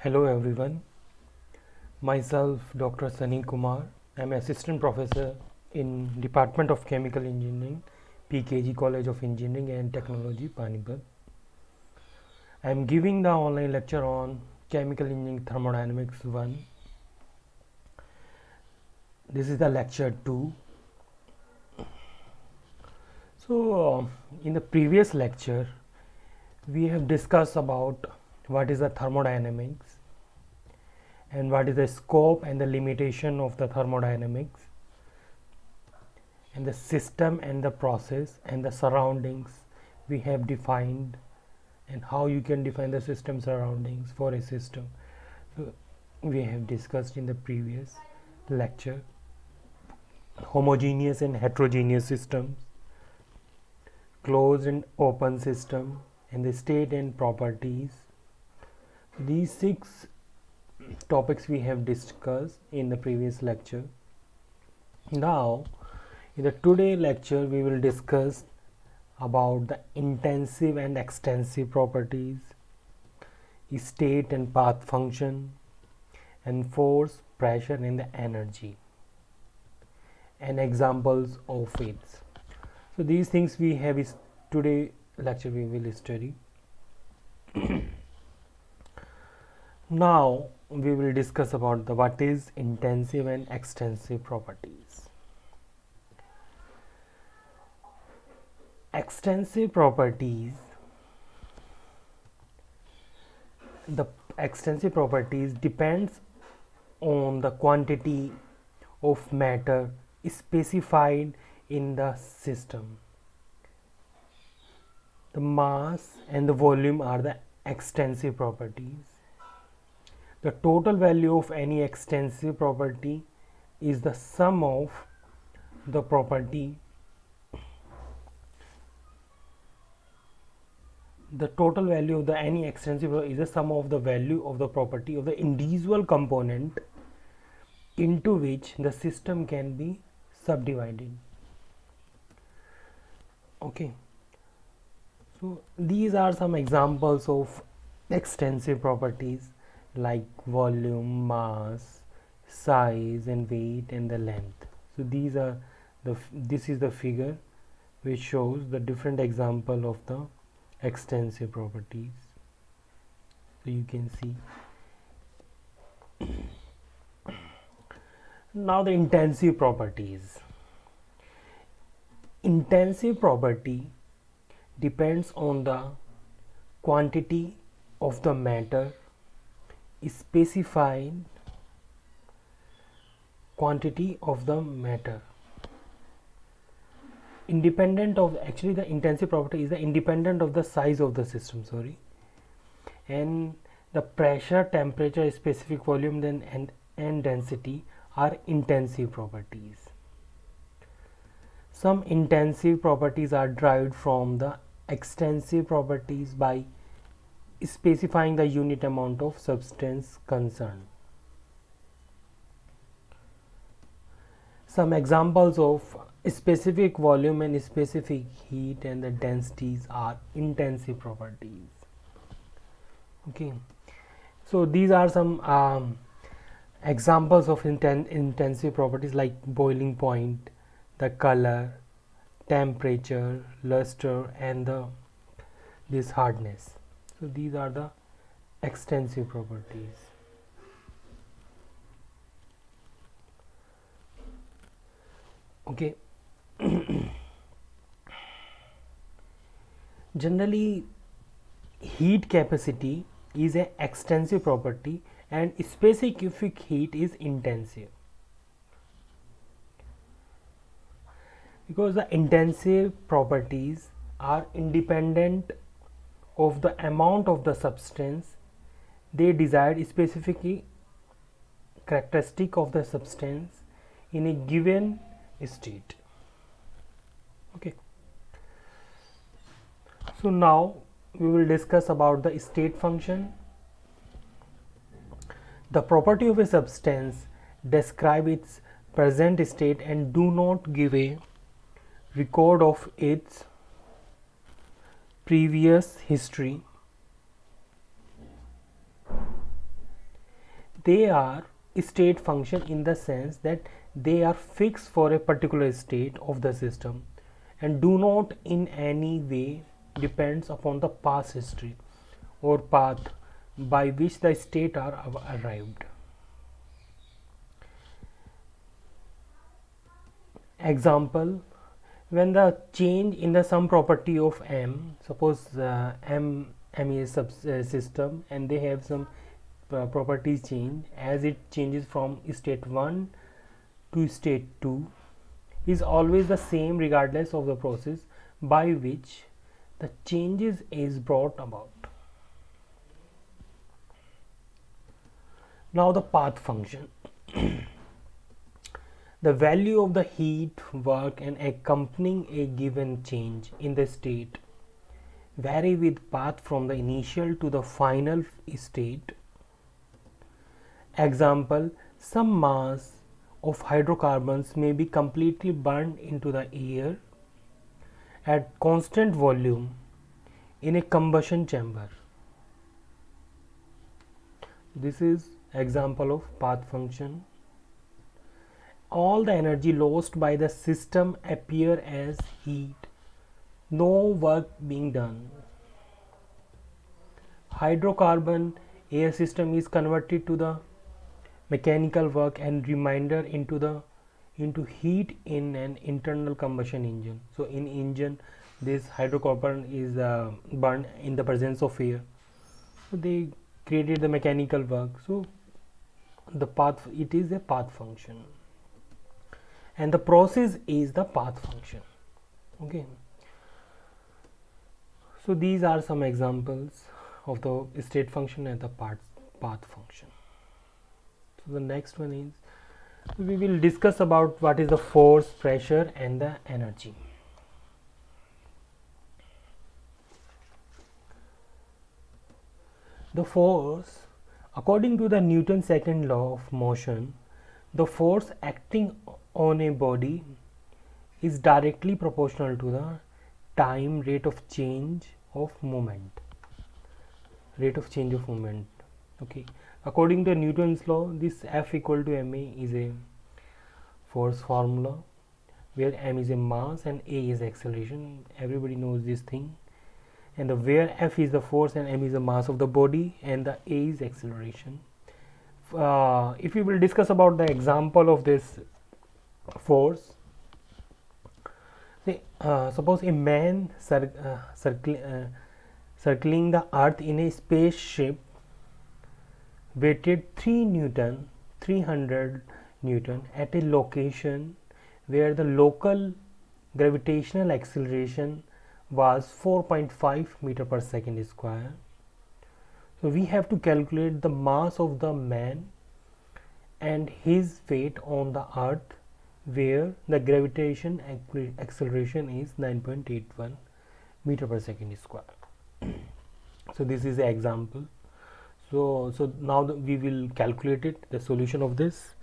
Hello everyone, myself Dr. Sunny Kumar. I'm assistant professor in Department of Chemical Engineering, PKG College of Engineering and Technology, Panipat. I'm giving the online lecture on Chemical Engineering Thermodynamics 1. This is the lecture 2. In the previous lecture, we have discussed about what is the thermodynamics and what is the scope and the limitation of the thermodynamics, and the system and the process and the surroundings we have defined, and how you can define the system surroundings for a system. So we have discussed in the previous lecture homogeneous and heterogeneous systems, closed and open system, and the state and properties. These 6 topics we have discussed in the previous lecture. Now in the today lecture we will discuss about the intensive and extensive properties, state and path function, and force, pressure, and the energy, and examples of it. So these things we have is today lecture we will study. Now we will discuss about the what is intensive and extensive properties. Extensive properties. The extensive properties depends on the quantity of matter specified in the system. The mass and the volume are the extensive properties. The total value of any extensive property is the sum of the property. The total value of the any extensive is the sum of the value of the property of the individual component into which the system can be subdivided. Okay, so these are some examples of extensive properties like volume, mass, size, and weight, and the length. So these are this is the figure which shows the different example of the extensive properties. So you can see. Now the intensive properties. Intensive property depends on the quantity of the matter specified quantity of the matter independent of actually the intensive property is the independent of the size of the system, and the pressure, temperature, specific volume and density are intensive properties. Some intensive properties are derived from the extensive properties by specifying the unit amount of substance concerned. Some examples of specific volume and specific heat and the densities are intensive properties. Okay, so these are some examples of intensive properties like boiling point, the color, temperature, luster, and this hardness. So these are the extensive properties. Okay. Generally, heat capacity is an extensive property and specific heat is intensive, because the intensive properties are independent of the amount of the substance. They decide specific characteristic of the substance in a given state. Okay, so now we will discuss about the state function. The property of a substance describe its present state and do not give a record of its previous history. they are state function in the sense that they are fixed for a particular state of the system and do not in any way depends upon the past history or path by which the state are arrived. Example, when the change in the some property of M, suppose M is system and they have some properties change as it changes from state 1 to state 2 is always the same regardless of the process by which the changes is brought about. Now the path function. The value of the heat, work and accompanying a given change in the state vary with path from the initial to the final state. Example, some mass of hydrocarbons may be completely burned into the air at constant volume in a combustion chamber. This is example of path function. All the energy lost by the system appear as heat, no work being done. Hydrocarbon air system is converted to the mechanical work and remainder into heat in an internal combustion engine. So in engine this hydrocarbon is burned in the presence of air, so they created the mechanical work. So the path, it is a path function and the process is the path function. Okay, so these are some examples of the state function and the path function. So the next one is, we will discuss about what is the force, pressure and the energy. The force, according to the Newton's second law of motion, the force acting on a body is directly proportional to the time rate of change of movement. Okay, according to Newton's law, this F equal to ma is a force formula where m is a mass and a is acceleration. Everybody knows this thing. And where F is the force and m is the mass of the body and the a is acceleration. If we will discuss about the example of this force, say, suppose a man circling the earth in a spaceship weighted 300 Newton at a location where the local gravitational acceleration was 4.5 meter per second square. So we have to calculate the mass of the man and his weight on the earth where the gravitation acceleration is 9.81 meter per second square. So this is the example. So now we will calculate it, the solution of this.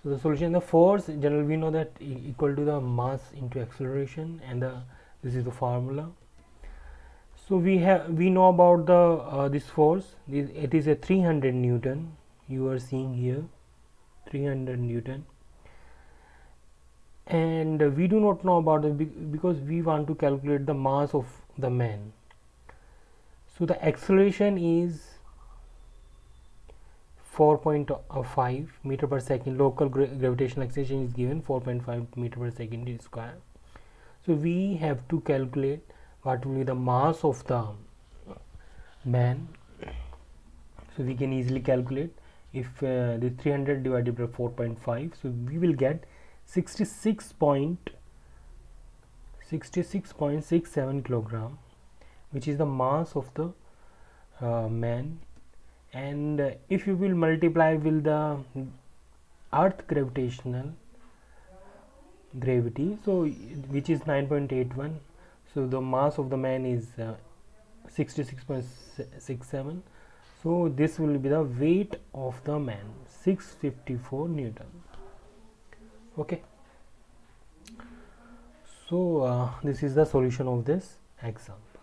So the solution, the force generally we know that equal to the mass into acceleration, and this is the formula. So we know about the this force. It is a 300 Newton. You are seeing here 300 Newton, and we do not know about it because we want to calculate the mass of the man. So the acceleration is 4.5 meter per second. Local gravitational acceleration is given 4.5 meter per second square. So we have to calculate what will be the mass of the man. So we can easily calculate if the 300 divided by 4.5, so we will get 66.67 kilogram, which is the mass of the man. And if you will multiply with the earth gravitational gravity, so which is 9.81, so the mass of the man is 66.67, so this will be the weight of the man, 654 Newton. Okay, so this is the solution of this example.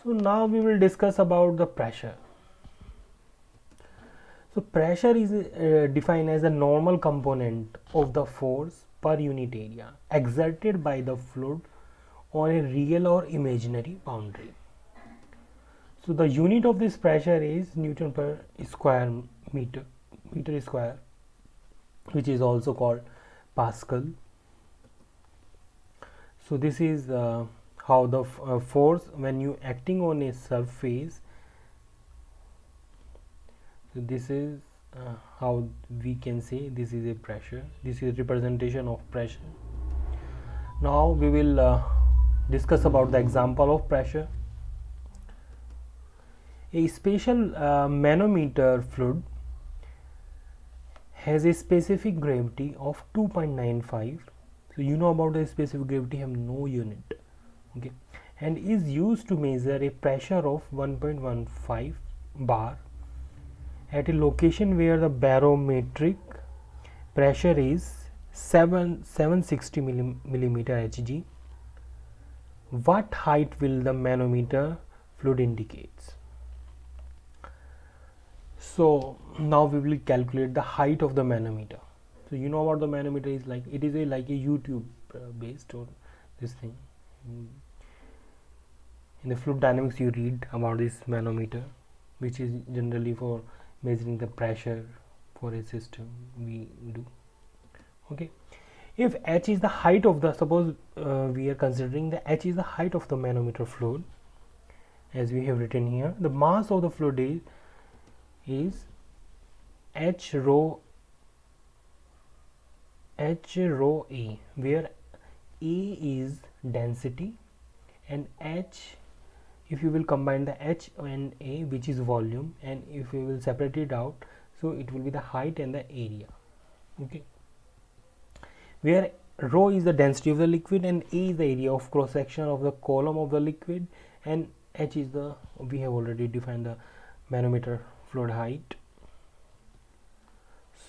So now we will discuss about the pressure. So pressure is defined as a normal component of the force per unit area exerted by the fluid on a real or imaginary boundary. So the unit of this pressure is Newton per square meter square, which is also called Pascal. So this is how the force when you acting on a surface. So this is how we can say this is a pressure. This is representation of pressure. Now we will discuss about the example of pressure. A special manometer fluid has a specific gravity of 2.95. So you know about the specific gravity, have no unit, okay, and is used to measure a pressure of 1.15 bar at a location where the barometric pressure is 760 millimeter Hg. What height will the manometer fluid indicates? So now we will calculate the height of the manometer. So you know what the manometer is like. It is like a YouTube based or this thing. In the fluid dynamics you read about this manometer, which is generally for measuring the pressure for a system we do. Okay, if h is the height of the, suppose we are considering the h is the height of the manometer fluid, as we have written here, the mass of the fluid is h rho a, where a is density and h, if you will combine the h and a, which is volume, and if you will separate it out, so it will be the height and the area, okay, where rho is the density of the liquid and a is the area of cross section of the column of the liquid, and h is the, we have already defined the manometer fluid height.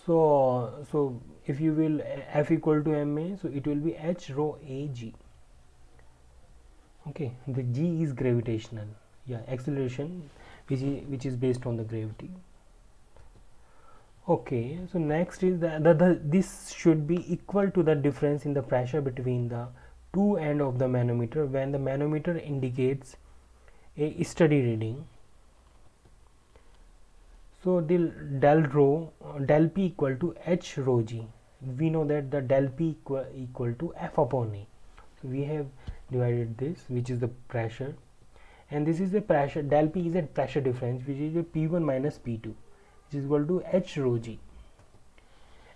So if you will F equal to ma, so it will be h rho a g. Okay, the g is gravitational, yeah, acceleration which is based on the gravity. Okay, so next is this should be equal to the difference in the pressure between the two ends of the manometer when the manometer indicates a steady reading. So del p equal to h rho g. We know that the del p equal to f upon a. So we have divided this, which is the pressure, and this is the pressure. Del p is a pressure difference, which is a p1 minus p2, which is equal to h rho g.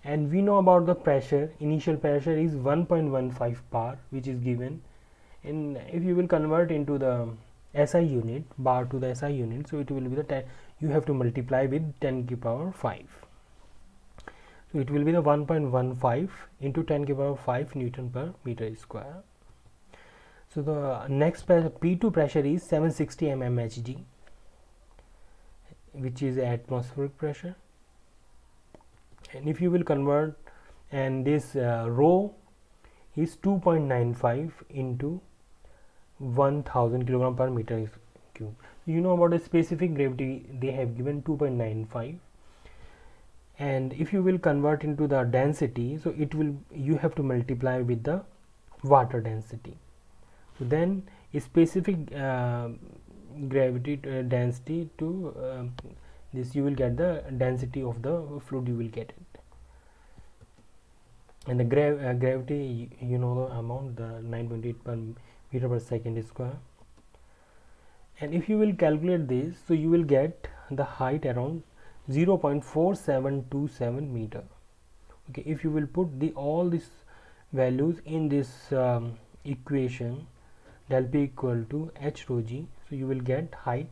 And we know about the pressure. Initial pressure is 1.15 bar, which is given. And if you will convert into the SI unit, bar to the SI unit, so it will be the 10. You have to multiply with 10 to the power 5. So it will be the 1.15 into 10 to the power 5 Newton per meter square. So the next pressure, P2 pressure is 760 mmHg, which is atmospheric pressure. And if you will convert, and this rho is 2.95 into 1000 kilogram per meter cube. You know about the specific gravity, they have given 2.95, and if you will convert into the density, so it will, you have to multiply with the water density. So then a specific gravity density to this, you will get the density of the fluid, you will get it, and the gravity, you know the amount, the 9.8 per meter per second square. And if you will calculate this, so you will get the height around 0.4727 meter. Okay, if you will put all these values in this equation, del p equal to h rho g, so you will get height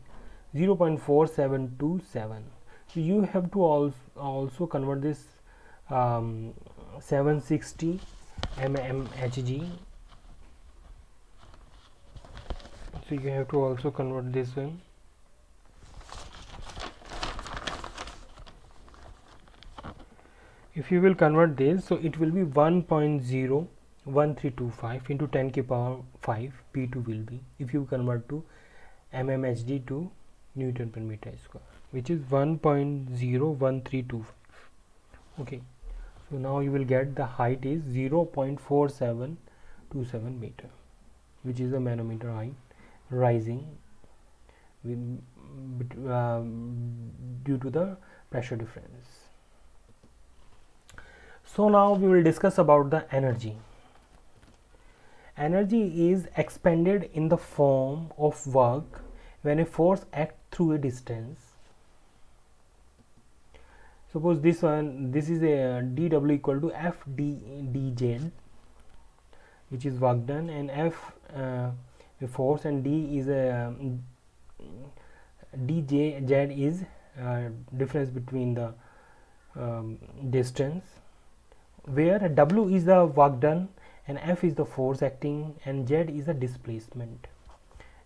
0.4727. So you have to also convert this 760 mmHg. So you have to also convert this one. If you will convert this, so it will be 1.01325 into 10 to the power 5 P2 will be, if you convert to mmHg to Newton per meter square, which is 1.01325. Okay, so now you will get the height is 0.4727 meter, which is the manometer height rising with, due to the pressure difference. So now we will discuss about the energy. Energy is expended in the form of work when a force acts through a distance. Suppose this is a dW equal to F dz, which is work done, and F a force, and D is a dz is difference between the distance, where W is the work done and F is the force acting and Z is the displacement.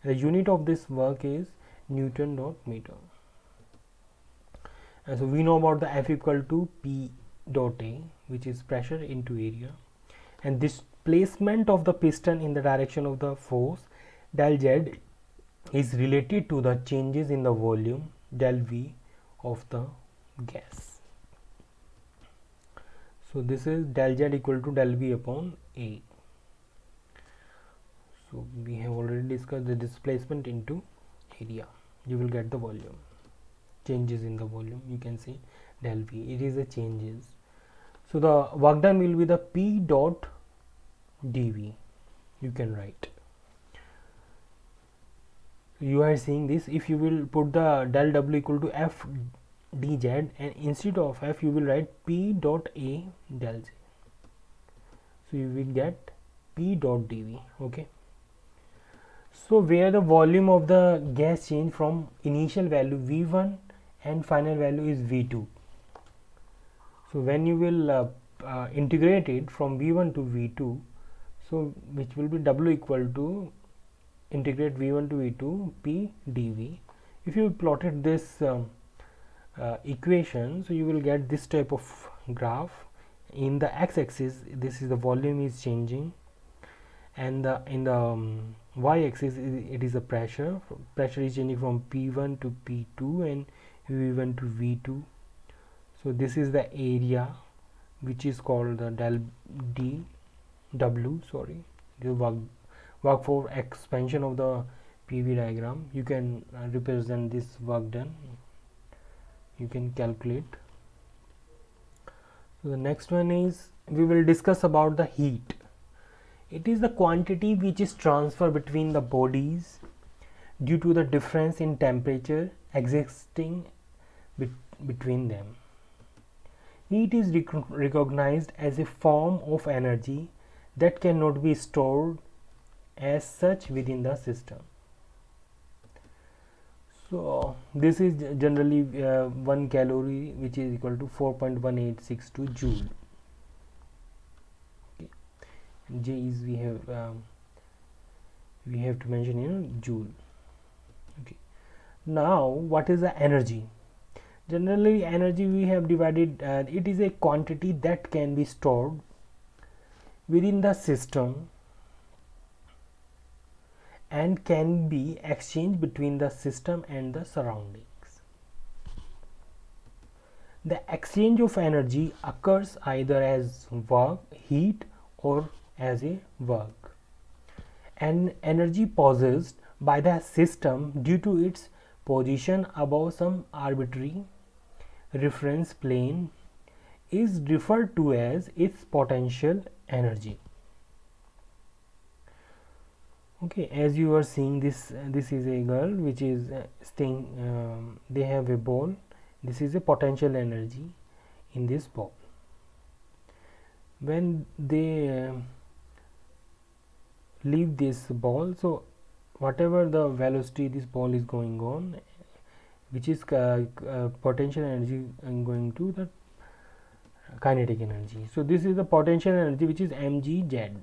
The unit of this work is Newton dot meter. And so we know about the F equal to P dot A, which is pressure into area, and displacement of the piston in the direction of the force del Z is related to the changes in the volume del V of the gas. So this is del Z equal to del V upon A. So we have already discussed the displacement into area. You will get the volume, changes in the volume. You can see del V, it is the changes. So the work done will be the P dot dV. You can write. You are seeing this. If you will put the del W equal to F dz, and instead of F you will write P dot A del Z. So you will get P dot dV. Okay. So where the volume of the gas change from initial value V1 and final value is V2. So when you will integrate it from V1 to V2, so which will be W equal to integrate V1 to V2 P dV. If you plotted this equation, so you will get this type of graph. In the x-axis, this is the volume is changing, and in the y-axis it is the pressure. Pressure is changing from P1 to P2 and V1 to V2. So this is the area, which is called the del D W. Sorry, the work for expansion of the PV diagram. You can represent this work done. You can calculate. So the next one is, we will discuss about the heat. It is the quantity which is transferred between the bodies due to the difference in temperature existing between them. Heat is recognized as a form of energy that cannot be stored as such within the system. So this is generally 1 calorie, which is equal to 4.1862 joule. Okay. J is we have to mention joule. Okay. Now what is the energy? Generally energy we have divided, it is a quantity that can be stored within the system and can be exchanged between the system and the surroundings. The exchange of energy occurs either as work, heat, or as a work. And energy possessed by the system due to its position above some arbitrary reference plane is referred to as its potential energy. Okay, as you are seeing this, this is a girl which is staying, they have a ball. This is a potential energy in this ball. When they leave this ball, so whatever the velocity this ball is going on, which is potential energy, going to the kinetic energy. So this is the potential energy, which is mgz,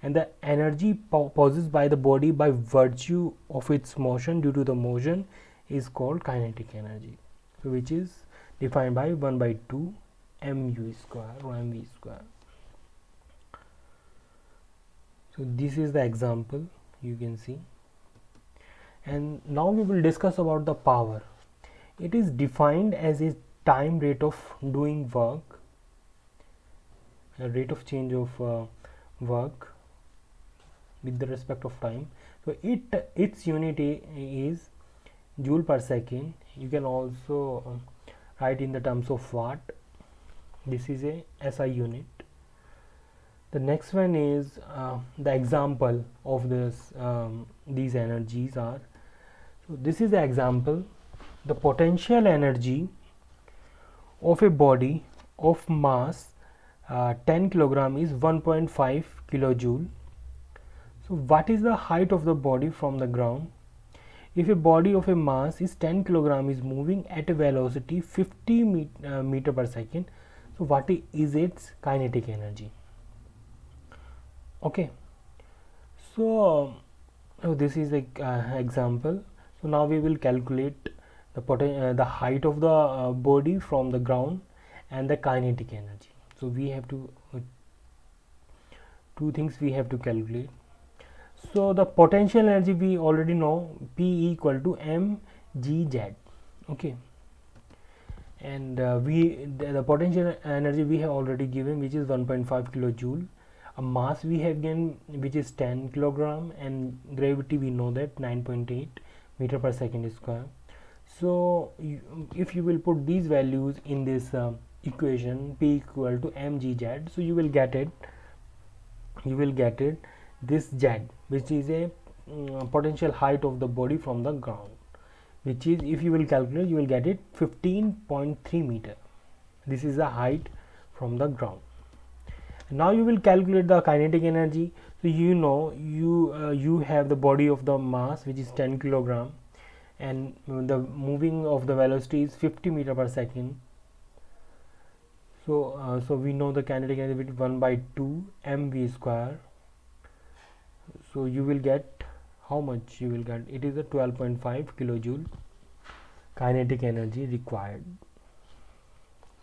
and the energy possessed by the body by virtue of its motion due to the motion is called kinetic energy. So which is defined by 1/2 mu square or mv square. So this is the example you can see. And now we will discuss about the power. It is defined as a time rate of doing work, a rate of change of work with the respect of time. So its unit is joule per second. You can also write in the terms of watt. This is a SI unit. The next one is the example of this these energies are. So this is the example. The potential energy of a body of mass 10 kilogram is 1.5 kilojoule. So what is the height of the body from the ground? If a body of a mass is 10 kilogram is moving at a velocity 50 meter per second, so what is its kinetic energy? Okay, so this is a example. So now we will calculate the height of the body from the ground and the kinetic energy. So we have to two things we have to calculate. So the potential energy we already know, P equal to mgz. Okay, and the potential energy we have already given, which is 1.5 kilojoule. A mass we have given, which is 10 kilogram, and gravity we know that 9.8 meter per second square. So if you will put these values in this equation, P equal to mgz, so you will get it this z, which is a potential height of the body from the ground, which is, if you will calculate, you will get it 15.3 meter. This is the height from the ground. Now you will calculate the kinetic energy. So you know you have the body of the mass, which is 10 kilogram, and the moving of the velocity is 50 meter per second. So so we know the kinetic energy 1 by 2 mv square. So you will get how much you will get? It is a 12.5 kilojoule kinetic energy required.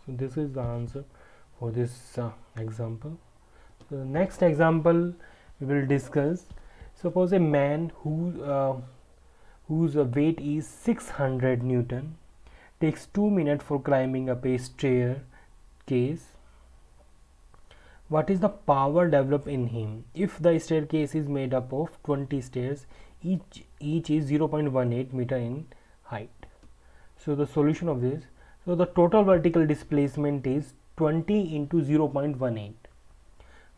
So this is the answer for this example. So the next example we will discuss. Suppose a man whose weight is 600 Newton takes 2 minutes for climbing up a staircase. What is the power developed in him if the staircase is made up of 20 stairs, each is 0.18 meter in height? So the solution of this, so the total vertical displacement is 20 into 0.18,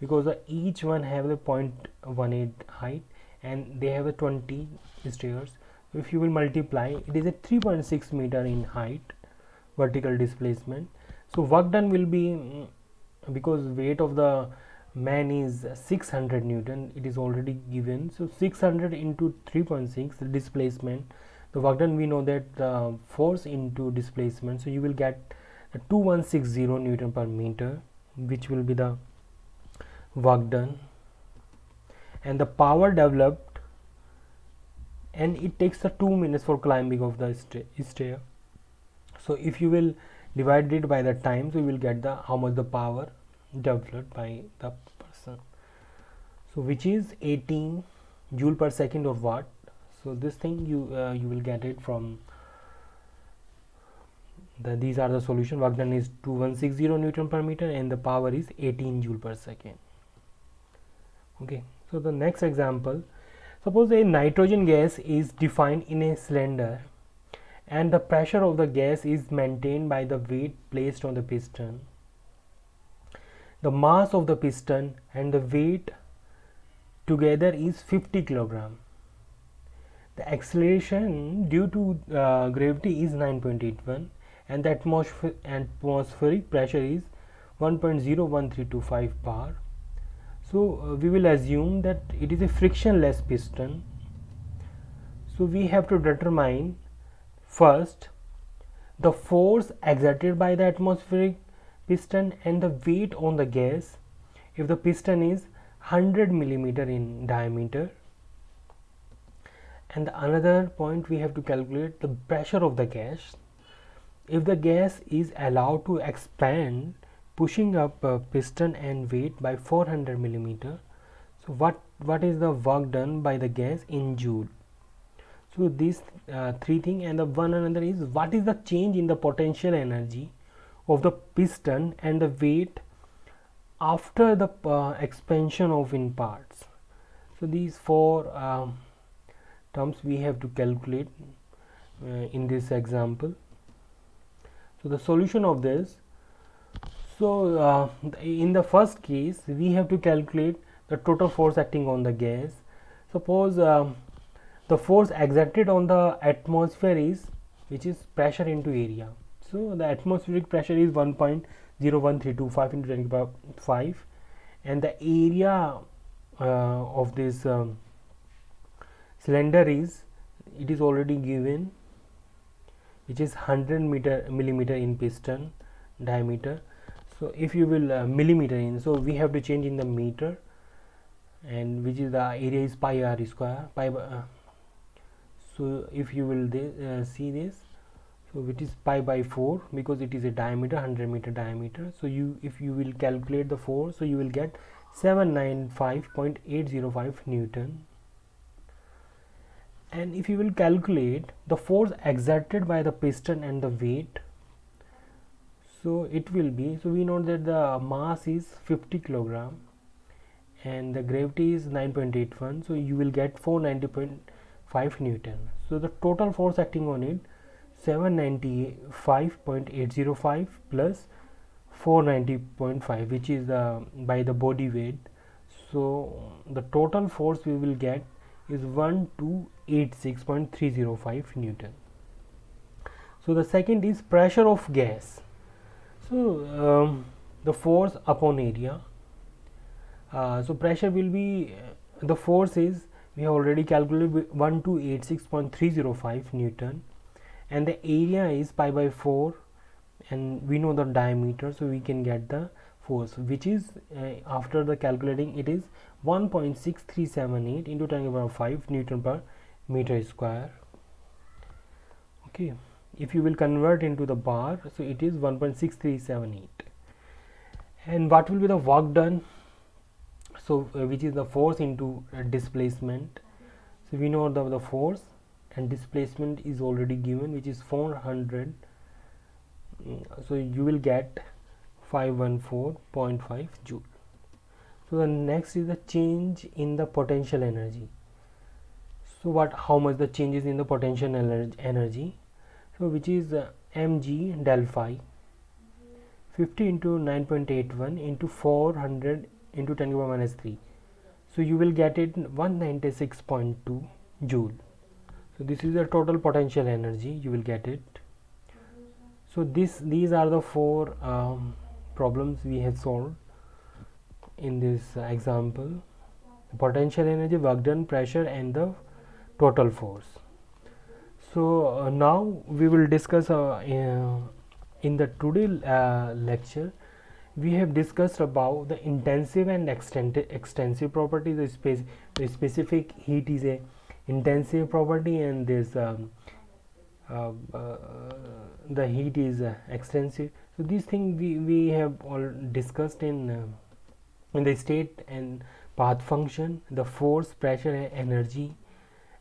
because each one have the 0.18 height and they have a 20 stairs. So if you will multiply, it is a 3.6 meter in height vertical displacement. So work done will be, because weight of the man is 600 Newton, it is already given. So 600 into 3.6, the displacement, the work done, we know that the force into displacement, so you will get 2160 Newton per meter, which will be the work done. And the power developed, and it takes 2 minutes for climbing of the stair. So if you will divide it by the time, so you will get the how much the power developed by the person, so which is 18 joule per second or watt. So this thing you will get it from these are the solution. Work done is 2160 Newton per meter and the power is 18 joule per second. Okay, so the next example, suppose a nitrogen gas is defined in a cylinder and the pressure of the gas is maintained by the weight placed on the piston. The mass of the piston and the weight together is 50 kilogram. The acceleration due to gravity is 9.81 and the atmospheric pressure is 1.01325 bar. So we will assume that it is a frictionless piston. So we have to determine first the force exerted by the atmospheric piston and the weight on the gas if the piston is 100 millimeter in diameter. And another point, we have to calculate the pressure of the gas. If the gas is allowed to expand, pushing up piston and weight by 400 millimeter, so what is the work done by the gas in joule? So these three things, and the one another is what is the change in the potential energy of the piston and the weight after the expansion of in parts. So these four terms we have to calculate in this example. So the solution of this, so in the first case we have to calculate the total force acting on the gas. Suppose the force exerted on the atmosphere is, which is pressure into area. So the atmospheric pressure is 1.01325 into 10 to the power 5, and the area of this cylinder is, it is already given, which is 100 millimeter in piston diameter. So if you will millimeter in, so we have to change in the meter, and which is the area is pi r square, so if you will see this, so which is pi by 4, because it is a diameter, 100 meter diameter. So if you will calculate the force, so you will get 795.805 Newton. And if you will calculate the force exerted by the piston and the weight, so it will be, so we know that the mass is 50 kilogram and the gravity is 9.81, so you will get 490.5 Newton. So the total force acting on it, 795.805 plus 490.5, which is by the body weight. So the total force we will get is 1286.305 Newton. So the second is pressure of gas. So the force upon area, so pressure will be, the force is, we have already calculated 1286.305 Newton, and the area is pi by 4, and we know the diameter, so we can get the force, which is after the calculating, it is 1.6378 into 10 to the power 5 Newton per meter square. Okay, if you will convert into the bar, so it is 1.6378. And what will be the work done? So which is the force into displacement. So we know the force, and displacement is already given, which is 400. So you will get 514.5 joule. So the next is the change in the potential energy. So how much the changes in the potential energy? So which is mg del phi, 50 into 9.81 into 400 into 10 to the power minus 3. So you will get it 196.2 joule. So this is the total potential energy, you will get it. So these are the four problems we have solved in this example: potential energy, work done, pressure, and the total force. So now we will discuss in the today lecture, we have discussed about the intensive and extensive properties. The specific heat is a intensive property, and this the heat is extensive. So these things we have all discussed in the state and path function, the force, pressure, and energy.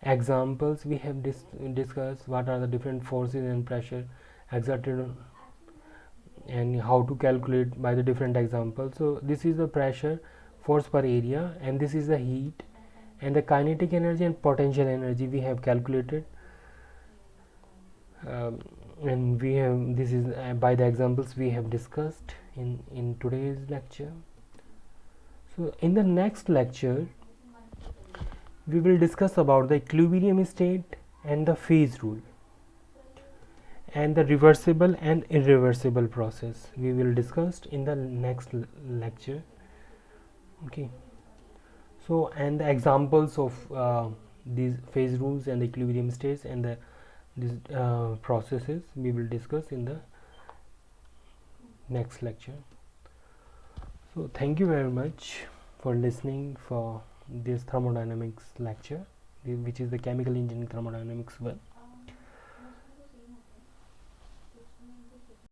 Examples we have discussed what are the different forces and pressure exerted, and how to calculate by the different examples. So this is the pressure, force per area, and this is the heat, and the kinetic energy and potential energy we have calculated, and we have, this is by the examples we have discussed in today's lecture. So in the next lecture we will discuss about the equilibrium state and the phase rule, and the reversible and irreversible process we will discuss in the next lecture. Okay, so and the examples of these phase rules and the equilibrium states and these processes we will discuss in the next lecture. So thank you very much for listening for this thermodynamics lecture, which is the chemical engineering thermodynamics 1.